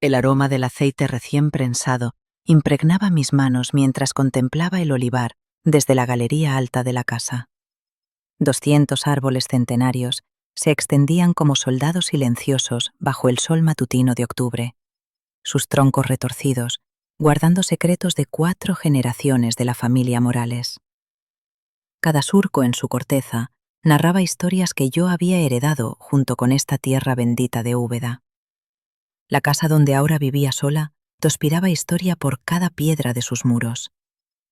El aroma del aceite recién prensado impregnaba mis manos mientras contemplaba el olivar desde la galería alta de la casa. 200 árboles centenarios se extendían como soldados silenciosos bajo el sol matutino de octubre, sus troncos retorcidos, guardando secretos de 4 generaciones de la familia Morales. Cada surco en su corteza narraba historias que yo había heredado junto con esta tierra bendita de Úbeda. La casa donde ahora vivía sola transpiraba historia por cada piedra de sus muros.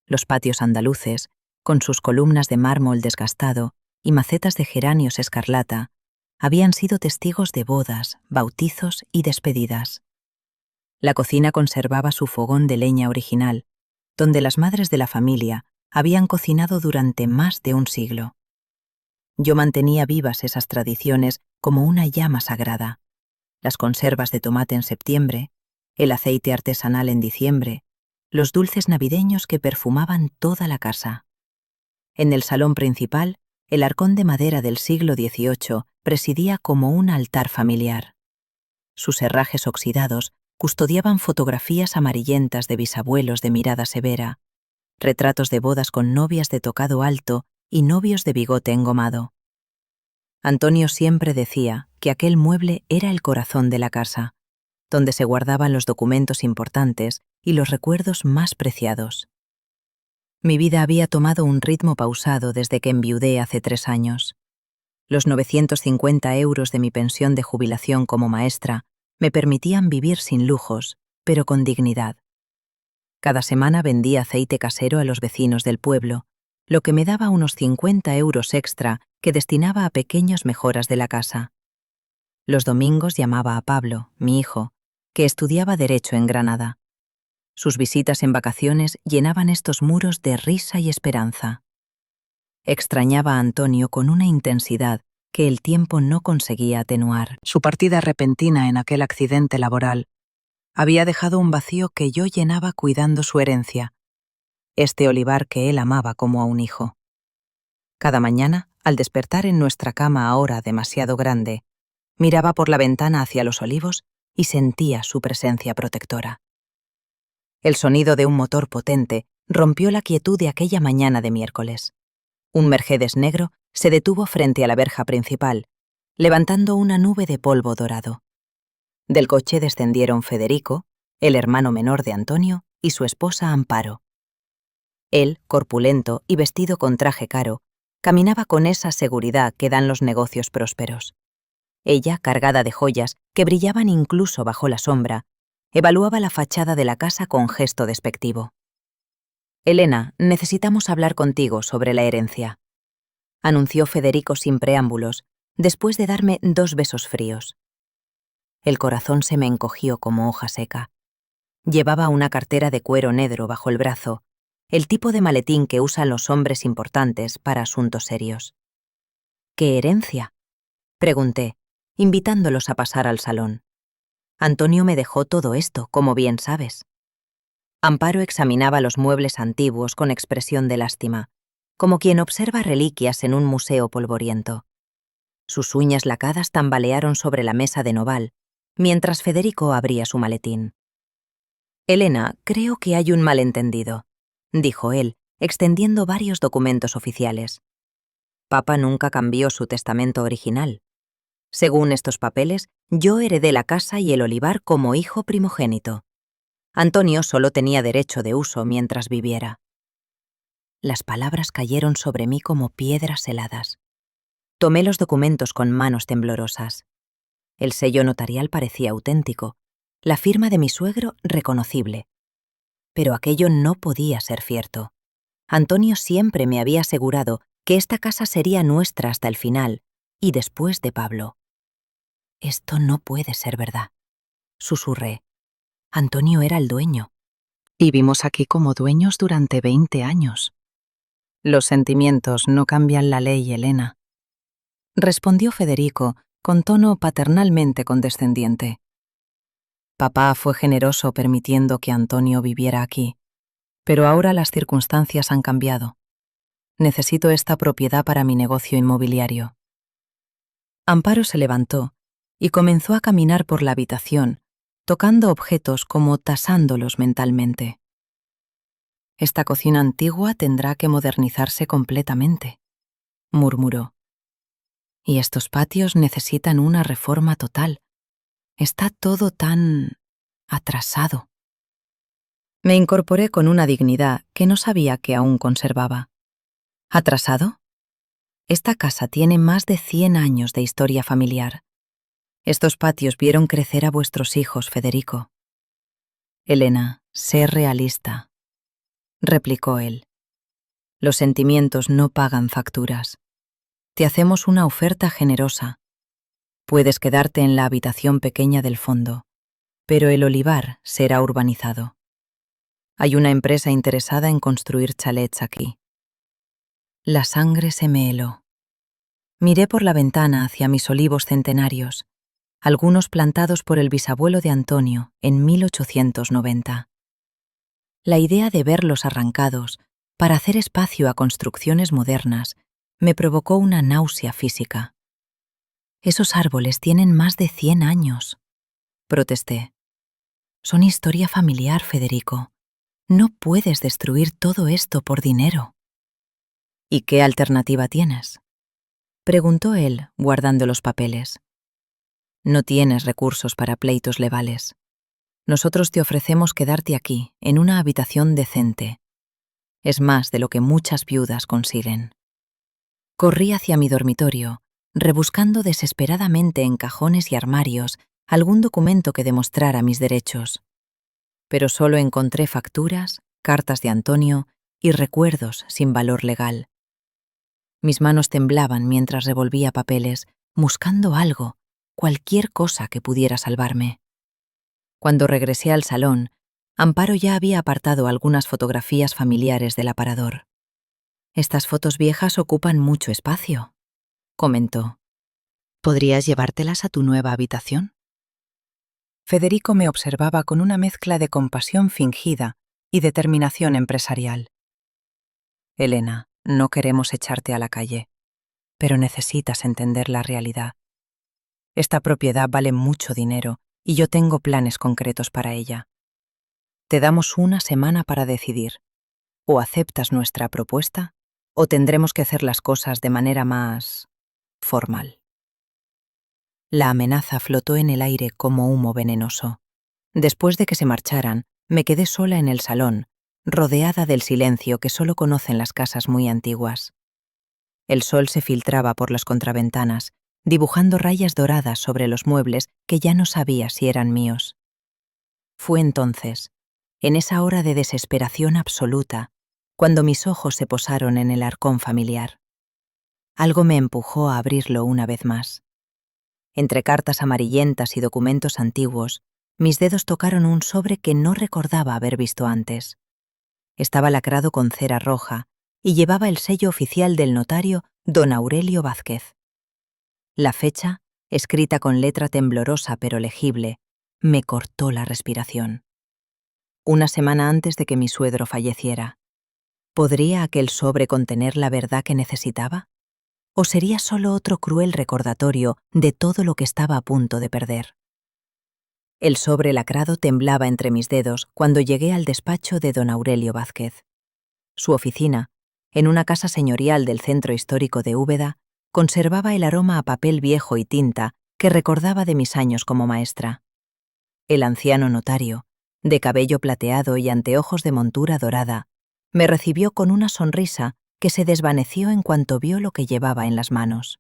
Los patios andaluces, con sus columnas de mármol desgastado y macetas de geranios escarlata, habían sido testigos de bodas, bautizos y despedidas. La cocina conservaba su fogón de leña original, donde las madres de la familia habían cocinado durante más de un siglo. Yo mantenía vivas esas tradiciones como una llama sagrada. Las conservas de tomate en septiembre, el aceite artesanal en diciembre, los dulces navideños que perfumaban toda la casa. En el salón principal, el arcón de madera del siglo XVIII presidía como un altar familiar. Sus herrajes oxidados custodiaban fotografías amarillentas de bisabuelos de mirada severa, retratos de bodas con novias de tocado alto y novios de bigote engomado. Antonio siempre decía que aquel mueble era el corazón de la casa, donde se guardaban los documentos importantes y los recuerdos más preciados. Mi vida había tomado un ritmo pausado desde que enviudé hace 3 años. Los 950 euros de mi pensión de jubilación como maestra me permitían vivir sin lujos, pero con dignidad. Cada semana vendía aceite casero a los vecinos del pueblo, lo que me daba unos 50 euros extra que destinaba a pequeñas mejoras de la casa. Los domingos llamaba a Pablo, mi hijo, que estudiaba Derecho en Granada. Sus visitas en vacaciones llenaban estos muros de risa y esperanza. Extrañaba a Antonio con una intensidad que el tiempo no conseguía atenuar. Su partida repentina en aquel accidente laboral había dejado un vacío que yo llenaba cuidando su herencia, este olivar que él amaba como a un hijo. Cada mañana, al despertar en nuestra cama ahora demasiado grande, miraba por la ventana hacia los olivos y sentía su presencia protectora. El sonido de un motor potente rompió la quietud de aquella mañana de miércoles. Un Mercedes negro se detuvo frente a la verja principal, levantando una nube de polvo dorado. Del coche descendieron Federico, el hermano menor de Antonio, y su esposa Amparo. Él, corpulento y vestido con traje caro, caminaba con esa seguridad que dan los negocios prósperos. Ella, cargada de joyas que brillaban incluso bajo la sombra, evaluaba la fachada de la casa con gesto despectivo. «Elena, necesitamos hablar contigo sobre la herencia», anunció Federico sin preámbulos, después de darme 2 besos fríos. El corazón se me encogió como hoja seca. Llevaba una cartera de cuero negro bajo el brazo, el tipo de maletín que usan los hombres importantes para asuntos serios. «¿Qué herencia?», pregunté, invitándolos a pasar al salón. «Antonio me dejó todo esto, como bien sabes». Amparo examinaba los muebles antiguos con expresión de lástima, como quien observa reliquias en un museo polvoriento. Sus uñas lacadas tambalearon sobre la mesa de noval, mientras Federico abría su maletín. «Elena, creo que hay un malentendido», dijo él, extendiendo varios documentos oficiales. «Papá nunca cambió su testamento original. Según estos papeles, yo heredé la casa y el olivar como hijo primogénito. Antonio solo tenía derecho de uso mientras viviera». Las palabras cayeron sobre mí como piedras heladas. Tomé los documentos con manos temblorosas. El sello notarial parecía auténtico, la firma de mi suegro reconocible. Pero aquello no podía ser cierto. Antonio siempre me había asegurado que esta casa sería nuestra hasta el final, y después de Pablo. «Esto no puede ser verdad», susurré. Antonio era el dueño. Vivimos aquí como dueños durante 20 años. «Los sentimientos no cambian la ley, Elena», respondió Federico con tono paternalmente condescendiente. «Papá fue generoso permitiendo que Antonio viviera aquí, pero ahora las circunstancias han cambiado. Necesito esta propiedad para mi negocio inmobiliario». Amparo se levantó y comenzó a caminar por la habitación, tocando objetos como tasándolos mentalmente. Esta cocina antigua tendrá que modernizarse completamente, murmuró. Y estos patios necesitan una reforma total. Está todo tan atrasado. Me incorporé con una dignidad que no sabía que aún conservaba. ¿Atrasado? Esta casa tiene más de 100 años de historia familiar. Estos patios vieron crecer a vuestros hijos, Federico. Elena, sé realista, replicó él. Los sentimientos no pagan facturas. Te hacemos una oferta generosa. Puedes quedarte en la habitación pequeña del fondo, pero el olivar será urbanizado. Hay una empresa interesada en construir chalets aquí. La sangre se me heló. Miré por la ventana hacia mis olivos centenarios, algunos plantados por el bisabuelo de Antonio en 1890. La idea de verlos arrancados para hacer espacio a construcciones modernas me provocó una náusea física. Esos árboles tienen más de 100 años, protesté. Son historia familiar, Federico. No puedes destruir todo esto por dinero. ¿Y qué alternativa tienes?, preguntó él, guardando los papeles. No tienes recursos para pleitos legales. Nosotros te ofrecemos quedarte aquí, en una habitación decente. Es más de lo que muchas viudas consiguen. Corrí hacia mi dormitorio, rebuscando desesperadamente en cajones y armarios algún documento que demostrara mis derechos. Pero solo encontré facturas, cartas de Antonio y recuerdos sin valor legal. Mis manos temblaban mientras revolvía papeles, buscando algo, cualquier cosa que pudiera salvarme. Cuando regresé al salón, Amparo ya había apartado algunas fotografías familiares del aparador. Estas fotos viejas ocupan mucho espacio, comentó. ¿Podrías llevártelas a tu nueva habitación? Federico me observaba con una mezcla de compasión fingida y determinación empresarial. Elena, no queremos echarte a la calle, pero necesitas entender la realidad. Esta propiedad vale mucho dinero y yo tengo planes concretos para ella. Te damos una semana para decidir. O aceptas nuestra propuesta, o tendremos que hacer las cosas de manera más formal. La amenaza flotó en el aire como humo venenoso. Después de que se marcharan, me quedé sola en el salón, rodeada del silencio que solo conocen las casas muy antiguas. El sol se filtraba por las contraventanas, dibujando rayas doradas sobre los muebles que ya no sabía si eran míos. Fue entonces, en esa hora de desesperación absoluta, cuando mis ojos se posaron en el arcón familiar. Algo me empujó a abrirlo una vez más. Entre cartas amarillentas y documentos antiguos, mis dedos tocaron un sobre que no recordaba haber visto antes. Estaba lacrado con cera roja y llevaba el sello oficial del notario don Aurelio Vázquez. La fecha, escrita con letra temblorosa pero legible, me cortó la respiración. Una semana antes de que mi suegro falleciera. ¿Podría aquel sobre contener la verdad que necesitaba? ¿O sería solo otro cruel recordatorio de todo lo que estaba a punto de perder? El sobre lacrado temblaba entre mis dedos cuando llegué al despacho de don Aurelio Vázquez. Su oficina, en una casa señorial del centro histórico de Úbeda, conservaba el aroma a papel viejo y tinta que recordaba de mis años como maestra. El anciano notario, de cabello plateado y anteojos de montura dorada, me recibió con una sonrisa que se desvaneció en cuanto vio lo que llevaba en las manos.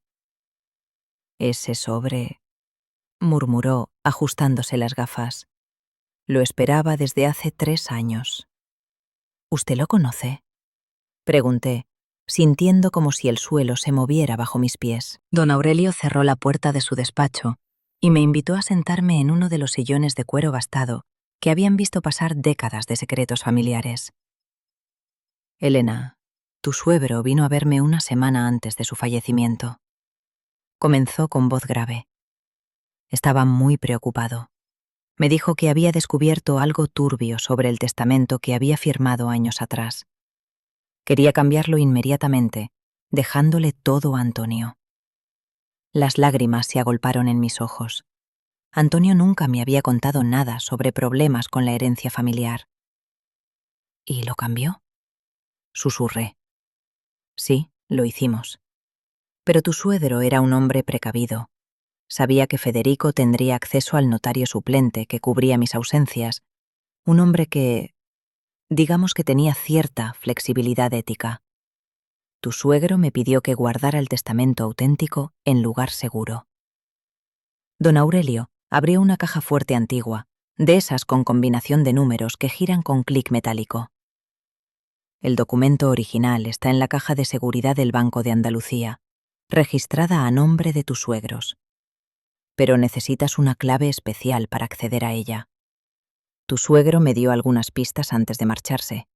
«Ese sobre», murmuró, ajustándose las gafas. «Lo esperaba desde hace 3 años». «¿Usted lo conoce?», pregunté, sintiendo como si el suelo se moviera bajo mis pies. Don Aurelio cerró la puerta de su despacho y me invitó a sentarme en uno de los sillones de cuero gastado que habían visto pasar décadas de secretos familiares. «Elena, tu suegro vino a verme una semana antes de su fallecimiento», comenzó con voz grave. Estaba muy preocupado. Me dijo que había descubierto algo turbio sobre el testamento que había firmado años atrás. Quería cambiarlo inmediatamente, dejándole todo a Antonio. Las lágrimas se agolparon en mis ojos. Antonio nunca me había contado nada sobre problemas con la herencia familiar. ¿Y lo cambió? Susurré. Sí, lo hicimos. Pero tu suegro era un hombre precavido. Sabía que Federico tendría acceso al notario suplente que cubría mis ausencias, un hombre que, digamos que tenía cierta flexibilidad ética. Tu suegro me pidió que guardara el testamento auténtico en lugar seguro. Don Aurelio abrió una caja fuerte antigua, de esas con combinación de números que giran con clic metálico. El documento original está en la caja de seguridad del Banco de Andalucía, registrada a nombre de tus suegros. Pero necesitas una clave especial para acceder a ella. Tu suegro me dio algunas pistas antes de marcharse.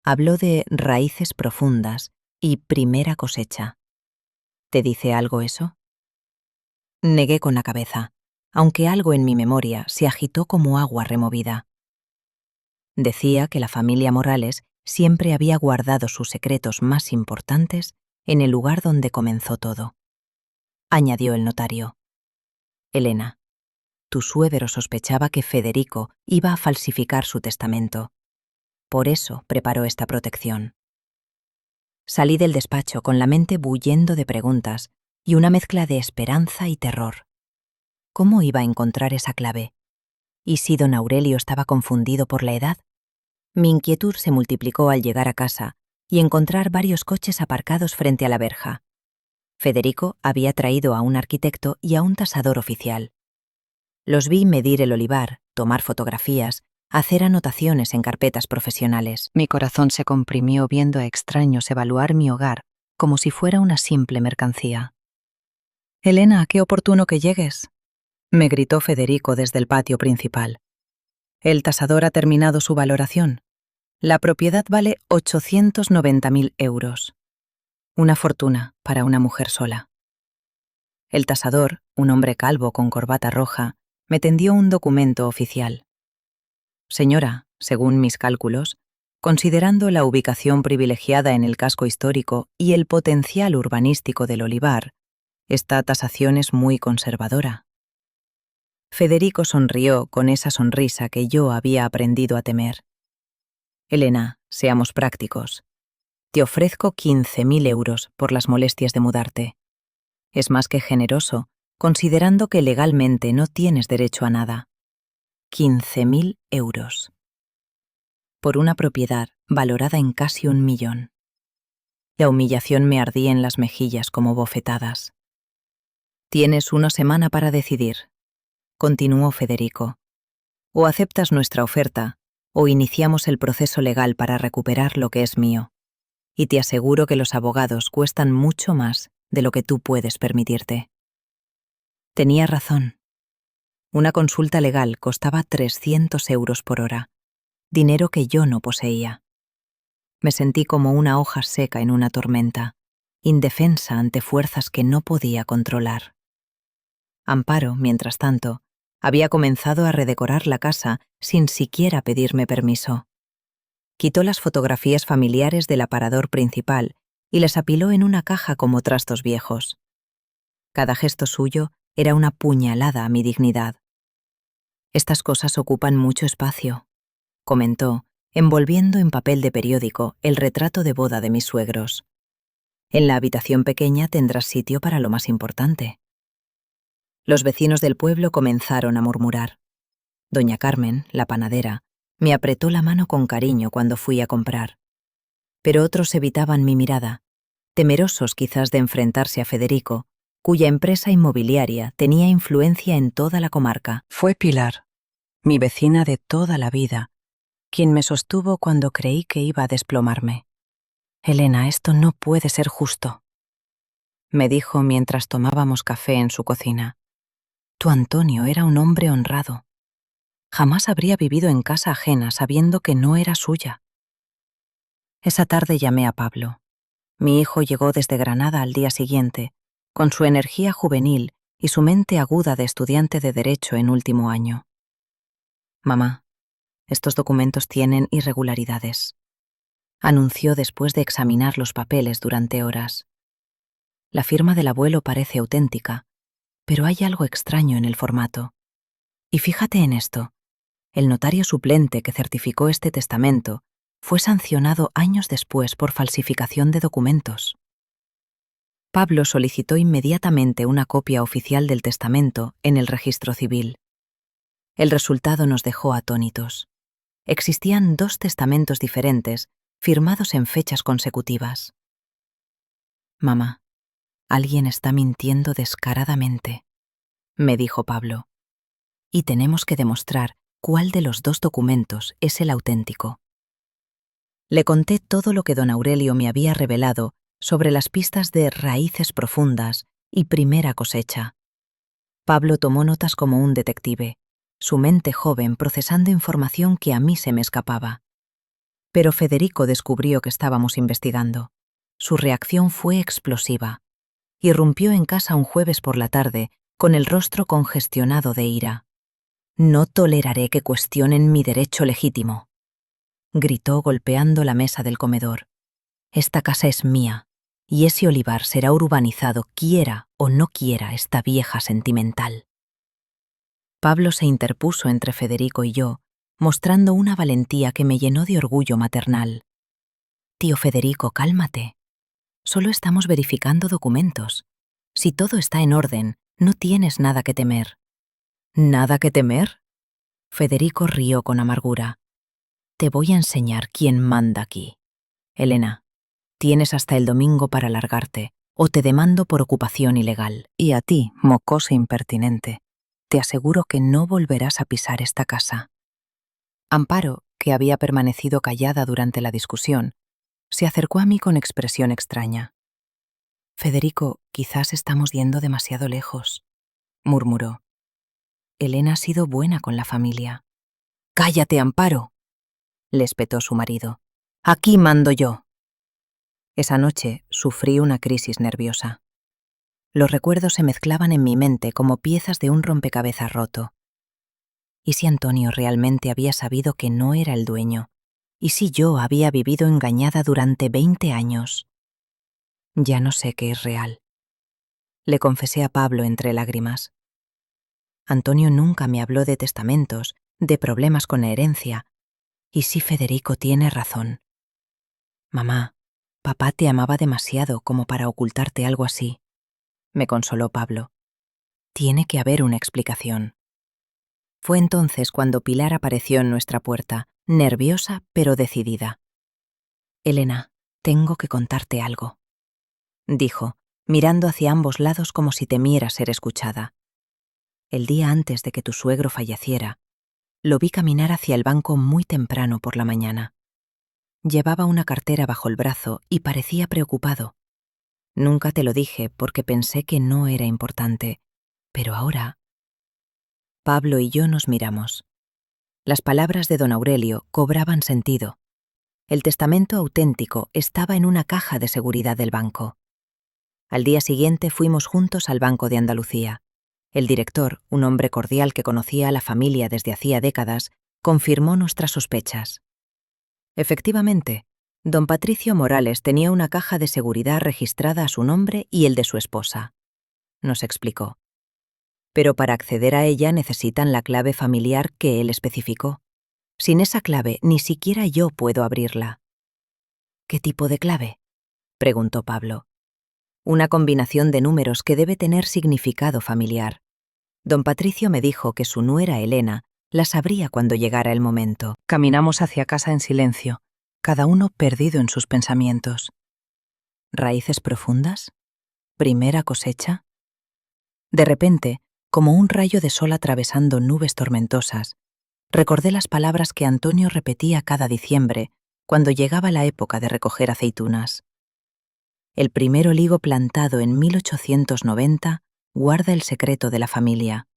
Habló de raíces profundas y primera cosecha. ¿Te dice algo eso? Negué con la cabeza, aunque algo en mi memoria se agitó como agua removida. Decía que la familia Morales siempre había guardado sus secretos más importantes en el lugar donde comenzó todo. Añadió el notario. Elena, tu suegro sospechaba que Federico iba a falsificar su testamento. Por eso preparó esta protección. Salí del despacho con la mente bullendo de preguntas y una mezcla de esperanza y terror. ¿Cómo iba a encontrar esa clave? ¿Y si don Aurelio estaba confundido por la edad? Mi inquietud se multiplicó al llegar a casa y encontrar varios coches aparcados frente a la verja. Federico había traído a un arquitecto y a un tasador oficial. Los vi medir el olivar, tomar fotografías, hacer anotaciones en carpetas profesionales. Mi corazón se comprimió viendo a extraños evaluar mi hogar como si fuera una simple mercancía. «Elena, qué oportuno que llegues», me gritó Federico desde el patio principal. «El tasador ha terminado su valoración. La propiedad vale 890.000 euros. Una fortuna para una mujer sola». El tasador, un hombre calvo con corbata roja, me tendió un documento oficial. «Señora, según mis cálculos, considerando la ubicación privilegiada en el casco histórico y el potencial urbanístico del olivar, esta tasación es muy conservadora». Federico sonrió con esa sonrisa que yo había aprendido a temer. «Elena, seamos prácticos. Te ofrezco 15.000 euros por las molestias de mudarte. Es más que generoso, considerando que legalmente no tienes derecho a nada. 15.000 euros. Por una propiedad valorada en casi 1 millón. La humillación me ardía en las mejillas como bofetadas. «Tienes una semana para decidir», continuó Federico. «O aceptas nuestra oferta, o iniciamos el proceso legal para recuperar lo que es mío. Y te aseguro que los abogados cuestan mucho más de lo que tú puedes permitirte». Tenía razón. Una consulta legal costaba 300 euros por hora, dinero que yo no poseía. Me sentí como una hoja seca en una tormenta, indefensa ante fuerzas que no podía controlar. Amparo, mientras tanto, había comenzado a redecorar la casa sin siquiera pedirme permiso. Quitó las fotografías familiares del aparador principal y las apiló en una caja como trastos viejos. Cada gesto suyo era una puñalada a mi dignidad. «Estas cosas ocupan mucho espacio», comentó, envolviendo en papel de periódico el retrato de boda de mis suegros. «En la habitación pequeña tendrás sitio para lo más importante». Los vecinos del pueblo comenzaron a murmurar. Doña Carmen, la panadera, me apretó la mano con cariño cuando fui a comprar. Pero otros evitaban mi mirada, temerosos quizás de enfrentarse a Federico, cuya empresa inmobiliaria tenía influencia en toda la comarca. Fue Pilar, mi vecina de toda la vida, quien me sostuvo cuando creí que iba a desplomarme. «Elena, esto no puede ser justo», me dijo mientras tomábamos café en su cocina. «Tu Antonio era un hombre honrado. Jamás habría vivido en casa ajena sabiendo que no era suya». Esa tarde llamé a Pablo. Mi hijo llegó desde Granada al día siguiente, con su energía juvenil y su mente aguda de estudiante de Derecho en último año. «Mamá, estos documentos tienen irregularidades», anunció después de examinar los papeles durante horas. «La firma del abuelo parece auténtica, pero hay algo extraño en el formato. Y fíjate en esto, el notario suplente que certificó este testamento fue sancionado años después por falsificación de documentos. Pablo solicitó inmediatamente una copia oficial del testamento en el registro civil. El resultado nos dejó atónitos. Existían 2 testamentos diferentes, firmados en fechas consecutivas. Mamá, alguien está mintiendo descaradamente, me dijo Pablo. Y tenemos que demostrar cuál de los 2 documentos es el auténtico. Le conté todo lo que don Aurelio me había revelado sobre las pistas de raíces profundas y primera cosecha. Pablo tomó notas como un detective, su mente joven procesando información que a mí se me escapaba. Pero Federico descubrió que estábamos investigando. Su reacción fue explosiva. Irrumpió en casa un jueves por la tarde, con el rostro congestionado de ira. «No toleraré que cuestionen mi derecho legítimo», gritó golpeando la mesa del comedor. «Esta casa es mía, y ese olivar será urbanizado quiera o no quiera esta vieja sentimental». Pablo se interpuso entre Federico y yo, mostrando una valentía que me llenó de orgullo maternal. «Tío Federico, cálmate. Solo estamos verificando documentos. Si todo está en orden, no tienes nada que temer». «¿Nada que temer?». Federico rió con amargura. «Te voy a enseñar quién manda aquí. Elena, tienes hasta el domingo para largarte, o te demando por ocupación ilegal. Y a ti, mocoso impertinente, te aseguro que no volverás a pisar esta casa». Amparo, que había permanecido callada durante la discusión, se acercó a mí con expresión extraña. «Federico, quizás estamos yendo demasiado lejos», murmuró. «Elena ha sido buena con la familia». «Cállate, Amparo», le espetó su marido. «Aquí mando yo». Esa noche sufrí una crisis nerviosa. Los recuerdos se mezclaban en mi mente como piezas de un rompecabezas roto. ¿Y si Antonio realmente había sabido que no era el dueño? ¿Y si yo había vivido engañada durante 20 años? Ya no sé qué es real. Le confesé a Pablo entre lágrimas. Antonio nunca me habló de testamentos, de problemas con la herencia. ¿Y si Federico tiene razón? Mamá, papá te amaba demasiado como para ocultarte algo así, me consoló Pablo. Tiene que haber una explicación. Fue entonces cuando Pilar apareció en nuestra puerta, nerviosa pero decidida. «Elena, tengo que contarte algo», dijo, mirando hacia ambos lados como si temiera ser escuchada. «El día antes de que tu suegro falleciera, lo vi caminar hacia el banco muy temprano por la mañana. Llevaba una cartera bajo el brazo y parecía preocupado. Nunca te lo dije porque pensé que no era importante, pero ahora...». Pablo y yo nos miramos. Las palabras de don Aurelio cobraban sentido. El testamento auténtico estaba en una caja de seguridad del banco. Al día siguiente fuimos juntos al Banco de Andalucía. El director, un hombre cordial que conocía a la familia desde hacía décadas, confirmó nuestras sospechas. Efectivamente, don Patricio Morales tenía una caja de seguridad registrada a su nombre y el de su esposa, nos explicó. Pero para acceder a ella necesitan la clave familiar que él especificó. Sin esa clave, ni siquiera yo puedo abrirla. ¿Qué tipo de clave?, preguntó Pablo. Una combinación de números que debe tener significado familiar. Don Patricio me dijo que su nuera Elena la sabría cuando llegara el momento. Caminamos hacia casa en silencio, cada uno perdido en sus pensamientos. ¿Raíces profundas? ¿Primera cosecha? De repente, como un rayo de sol atravesando nubes tormentosas, recordé las palabras que Antonio repetía cada diciembre cuando llegaba la época de recoger aceitunas. El primer olivo plantado en 1890 guarda el secreto de la familia,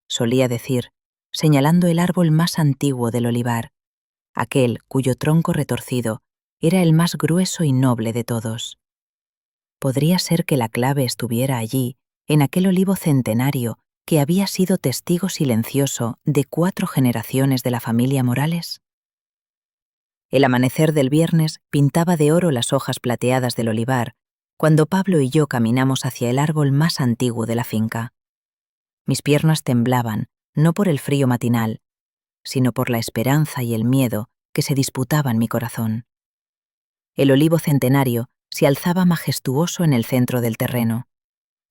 solía decir, señalando el árbol más antiguo del olivar, aquel cuyo tronco retorcido era el más grueso y noble de todos. ¿Podría ser que la clave estuviera allí, en aquel olivo centenario que había sido testigo silencioso de 4 generaciones de la familia Morales? El amanecer del viernes pintaba de oro las hojas plateadas del olivar, cuando Pablo y yo caminamos hacia el árbol más antiguo de la finca. Mis piernas temblaban no por el frío matinal, sino por la esperanza y el miedo que se disputaban mi corazón. El olivo centenario se alzaba majestuoso en el centro del terreno,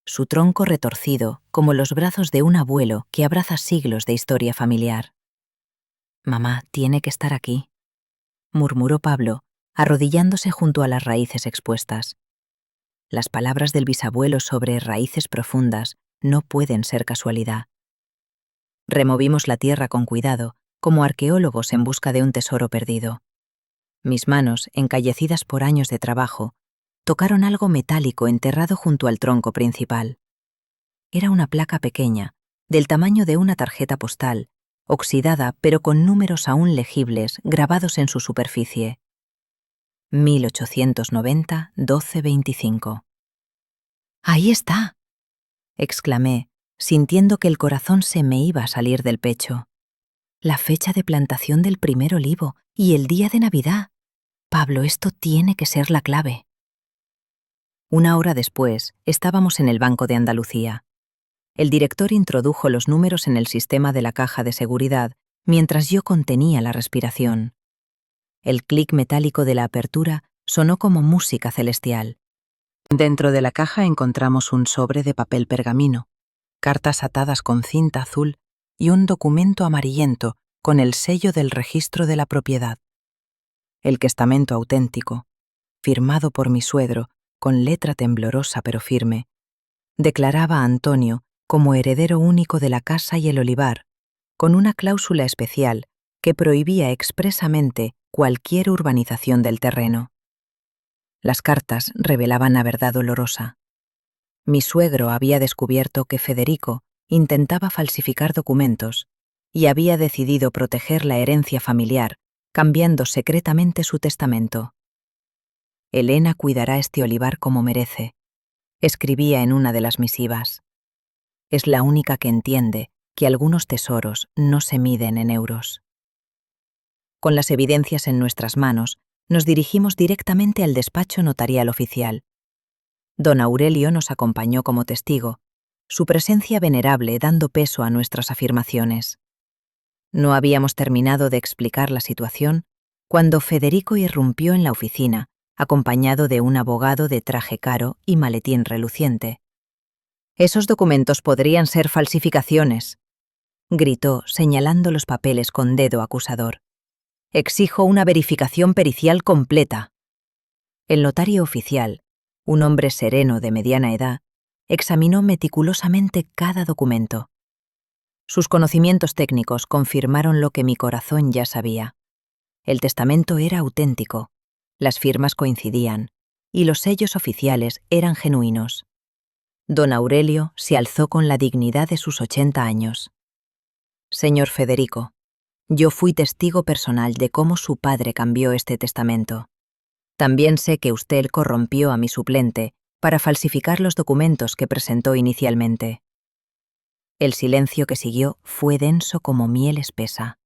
su tronco retorcido como los brazos de un abuelo que abraza siglos de historia familiar. «Mamá tiene que estar aquí», murmuró Pablo, arrodillándose junto a las raíces expuestas. Las palabras del bisabuelo sobre raíces profundas no pueden ser casualidad. Removimos la tierra con cuidado, como arqueólogos en busca de un tesoro perdido. Mis manos, encallecidas por años de trabajo, tocaron algo metálico enterrado junto al tronco principal. Era una placa pequeña, del tamaño de una tarjeta postal, oxidada pero con números aún legibles grabados en su superficie. 1890-12-25. «¡Ahí está!», exclamé, sintiendo que el corazón se me iba a salir del pecho. La fecha de plantación del primer olivo y el día de Navidad. Pablo, esto tiene que ser la clave. Una hora después, estábamos en el Banco de Andalucía. El director introdujo los números en el sistema de la caja de seguridad mientras yo contenía la respiración. El clic metálico de la apertura sonó como música celestial. Dentro de la caja encontramos un sobre de papel pergamino, cartas atadas con cinta azul y un documento amarillento con el sello del registro de la propiedad. El testamento auténtico, firmado por mi suegro, con letra temblorosa pero firme, declaraba a Antonio como heredero único de la casa y el olivar, con una cláusula especial que prohibía expresamente cualquier urbanización del terreno. Las cartas revelaban la verdad dolorosa. Mi suegro había descubierto que Federico intentaba falsificar documentos y había decidido proteger la herencia familiar, cambiando secretamente su testamento. «Elena cuidará este olivar como merece», escribía en una de las misivas. Es la única que entiende que algunos tesoros no se miden en euros. Con las evidencias en nuestras manos, nos dirigimos directamente al despacho notarial oficial. Don Aurelio nos acompañó como testigo, su presencia venerable dando peso a nuestras afirmaciones. No habíamos terminado de explicar la situación cuando Federico irrumpió en la oficina, acompañado de un abogado de traje caro y maletín reluciente. «Esos documentos podrían ser falsificaciones», gritó, señalando los papeles con dedo acusador. «Exijo una verificación pericial completa». El notario oficial, un hombre sereno de mediana edad, examinó meticulosamente cada documento. Sus conocimientos técnicos confirmaron lo que mi corazón ya sabía. El testamento era auténtico, las firmas coincidían, y los sellos oficiales eran genuinos. Don Aurelio se alzó con la dignidad de sus 80 años. «Señor Federico, yo fui testigo personal de cómo su padre cambió este testamento. También sé que usted corrompió a mi suplente para falsificar los documentos que presentó inicialmente». El silencio que siguió fue denso como miel espesa.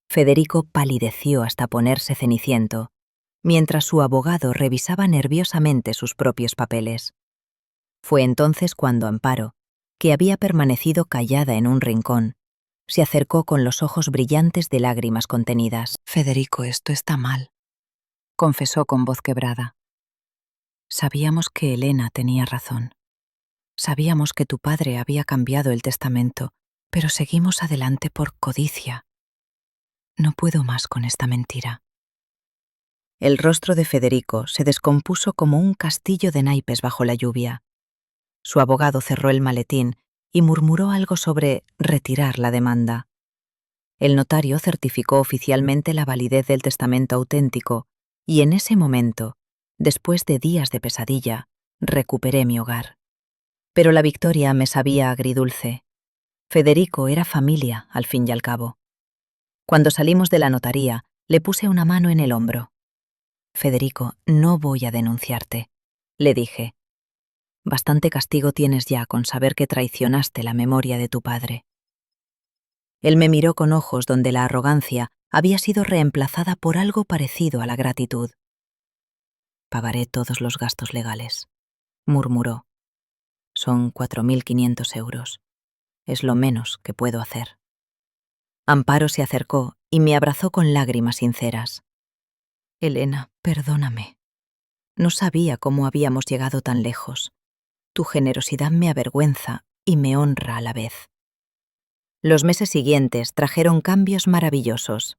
Federico palideció hasta ponerse ceniciento, mientras su abogado revisaba nerviosamente sus propios papeles. Fue entonces cuando Amparo, que había permanecido callada en un rincón, se acercó con los ojos brillantes de lágrimas contenidas. «Federico, esto está mal», confesó con voz quebrada. «Sabíamos que Elena tenía razón. Sabíamos que tu padre había cambiado el testamento, pero seguimos adelante por codicia. No puedo más con esta mentira». El rostro de Federico se descompuso como un castillo de naipes bajo la lluvia. Su abogado cerró el maletín y murmuró algo sobre retirar la demanda. El notario certificó oficialmente la validez del testamento auténtico y en ese momento, después de días de pesadilla, recuperé mi hogar. Pero la victoria me sabía agridulce. Federico era familia, al fin y al cabo. Cuando salimos de la notaría, le puse una mano en el hombro. «Federico, no voy a denunciarte», le dije. «Bastante castigo tienes ya con saber que traicionaste la memoria de tu padre». Él me miró con ojos donde la arrogancia había sido reemplazada por algo parecido a la gratitud. «Pagaré todos los gastos legales», murmuró. «Son 4.500 euros. Es lo menos que puedo hacer. Amparo se acercó y me abrazó con lágrimas sinceras. Elena, perdóname. No sabía cómo habíamos llegado tan lejos. Tu generosidad me avergüenza y me honra a la vez. Los meses siguientes trajeron cambios maravillosos.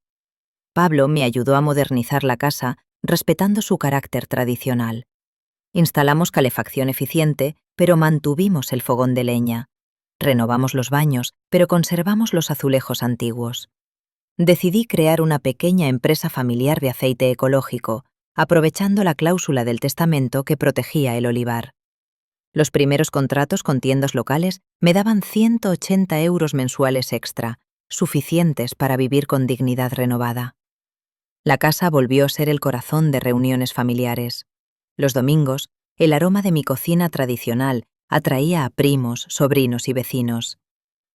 Pablo me ayudó a modernizar la casa respetando su carácter tradicional. Instalamos calefacción eficiente, pero mantuvimos el fogón de leña. Renovamos los baños, pero conservamos los azulejos antiguos. Decidí crear una pequeña empresa familiar de aceite ecológico, aprovechando la cláusula del testamento que protegía el olivar. Los primeros contratos con tiendas locales me daban 180 euros mensuales extra, suficientes para vivir con dignidad renovada. La casa volvió a ser el corazón de reuniones familiares. Los domingos, el aroma de mi cocina tradicional atraía a primos, sobrinos y vecinos.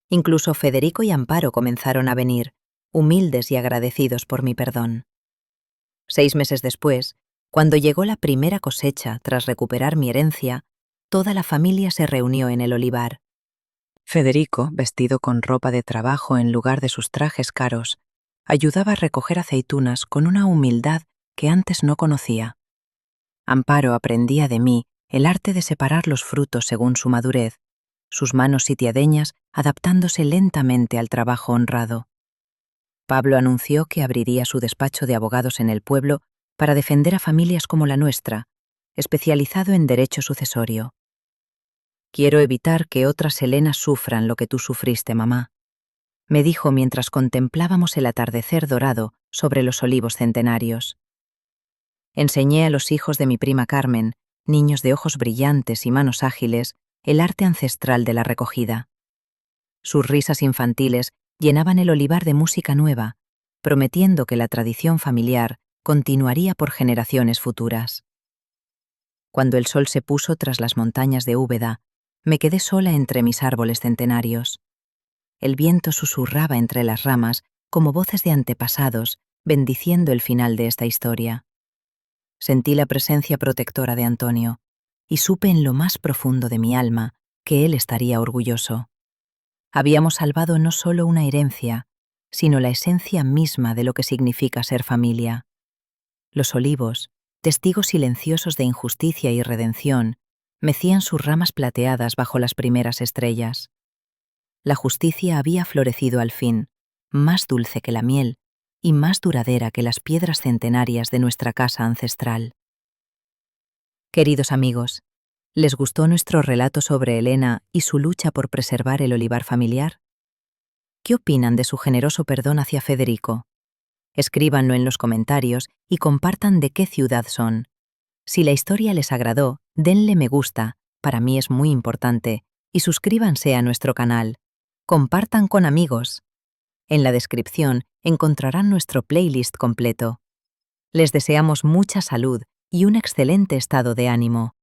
Incluso Federico y Amparo comenzaron a venir, humildes y agradecidos por mi perdón. 6 meses después, cuando llegó la primera cosecha tras recuperar mi herencia, toda la familia se reunió en el olivar. Federico, vestido con ropa de trabajo en lugar de sus trajes caros, ayudaba a recoger aceitunas con una humildad que antes no conocía. Amparo aprendía de mí el arte de separar los frutos según su madurez, sus manos sitiadeñas adaptándose lentamente al trabajo honrado. Pablo anunció que abriría su despacho de abogados en el pueblo para defender a familias como la nuestra, especializado en derecho sucesorio. Quiero evitar que otras Helenas sufran lo que tú sufriste, mamá, me dijo mientras contemplábamos el atardecer dorado sobre los olivos centenarios. Enseñé a los hijos de mi prima Carmen, niños de ojos brillantes y manos ágiles, el arte ancestral de la recogida. Sus risas infantiles llenaban el olivar de música nueva, prometiendo que la tradición familiar continuaría por generaciones futuras. Cuando el sol se puso tras las montañas de Úbeda, me quedé sola entre mis árboles centenarios. El viento susurraba entre las ramas como voces de antepasados, bendiciendo el final de esta historia. Sentí la presencia protectora de Antonio, y supe en lo más profundo de mi alma que él estaría orgulloso. Habíamos salvado no solo una herencia, sino la esencia misma de lo que significa ser familia. Los olivos, testigos silenciosos de injusticia y redención, mecían sus ramas plateadas bajo las primeras estrellas. La justicia había florecido al fin, más dulce que la miel y más duradera que las piedras centenarias de nuestra casa ancestral. Queridos amigos, ¿les gustó nuestro relato sobre Elena y su lucha por preservar el olivar familiar? ¿Qué opinan de su generoso perdón hacia Federico? Escríbanlo en los comentarios y compartan de qué ciudad son. Si la historia les agradó, denle me gusta, para mí es muy importante, y suscríbanse a nuestro canal. Compartan con amigos. En la descripción encontrarán nuestro playlist completo. Les deseamos mucha salud y un excelente estado de ánimo.